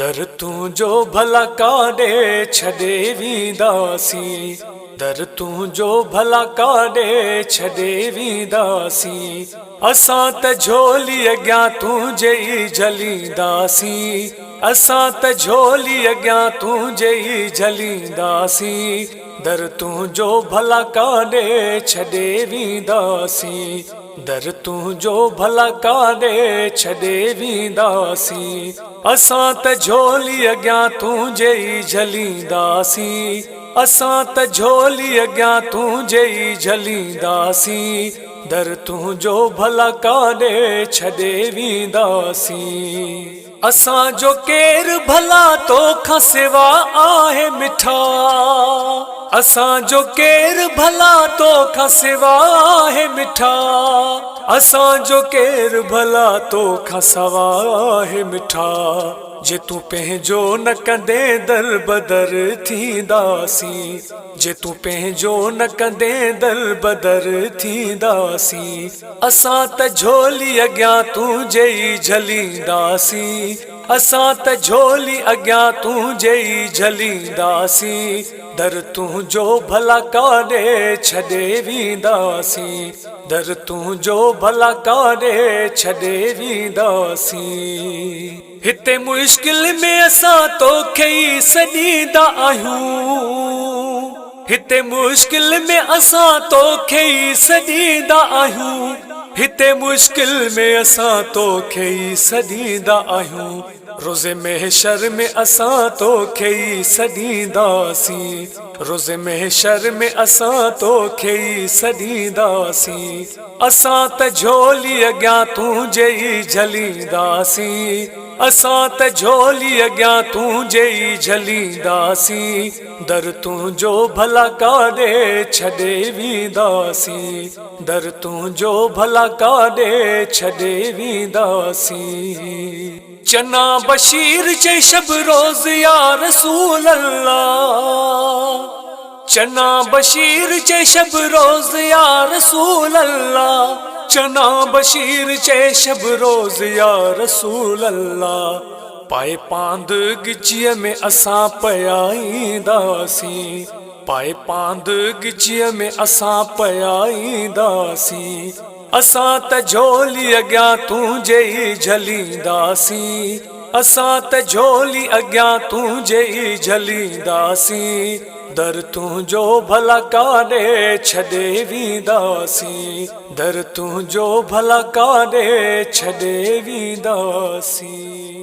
दर तुंहिंजो भला काॾे छॾे वेंदासीं, दर तुंहिंजो भला काॾे छॾे वेंदासीं। असां त झोली अॻियां तुंहिंजे ई झलींदासीं, असां त झोली अॻियां तुंहिंजे ई झलींदासीं। दर तुंहिंजो भला काॾे छॾे वेंदासीं, दर तुंहिंजो भला काॾे छॾे वेंदासीं। असां त झोली अॻियां तुंहिंजे ई झलींदासीं, असां त झोली अॻियां तुंहिंजे ई झलींदासीं। दर तुंहिंजो भला काॾे छॾे वेंदासीं। असांजो केरु भला तोखां सिवा आहे मिठा, असांजो केरु भला तोखां सिवा आहे मिठा, असांजो केरु भला तोखां सिवा आहे मिठा। जे तूं पंहिंजो न कंदे दर बदर थींदासीं, जे तूं पंहिंजो न कंदे दर बदर थींदासीं। असां त झोली अॻियां तुंहिंजे ई झलींदासीं, असां त झोली अॻियां तुंहिंजे ई झलींदासीं। दर तुंहिंजो भला काॾे छॾे वेंदासीं, दर तुंहिंजो भला काॾे छॾे वेंदासीं। हिते मुश्किल में असां तोखे ई सॾींदा आहियूं, हिते मुश्किल में असां तोखे ई सॾींदा आहियूं, हिते मुश्किल में असां तोखे ई सॾींदा आहियूं। रोज़े महशर में असां तोखे ई सॾींदासीं, रोज़े महशर में असां तोखे ई सॾींदासीं। असां त झोली अॻियां तुंहिंजे ई झलींदासीं, असां त झोली अॻियां तुंहिंजे ई झलींदासीं। दर तुंहिंजो भला काॾे छॾे वेंदासीं, दर तुंहिंजो भला काॾे छॾे वेंदासीं। चना बशीर चई शब रोज़ या रसूल अल्लाह, चना बशीर चई शब रोज़ या रसूल अल्लाह, चना बशीर चई शब रोज़ या रसूल अल्लाह। पाए पांद गिचीअ में असां पयाईंदासीं, पाए पांद गिचीअ में असां पयाईंदासीं। असां त झोली अॻियां तुंहिंजे ई झलींदासीं, असां त झोली अॻियां तुंहिंजे ई झलींदासीं। दर तुंहिंजो भला काॾे छॾे वेंदासीं, दर तुंहिंजो भला काॾे छॾे वेंदासीं।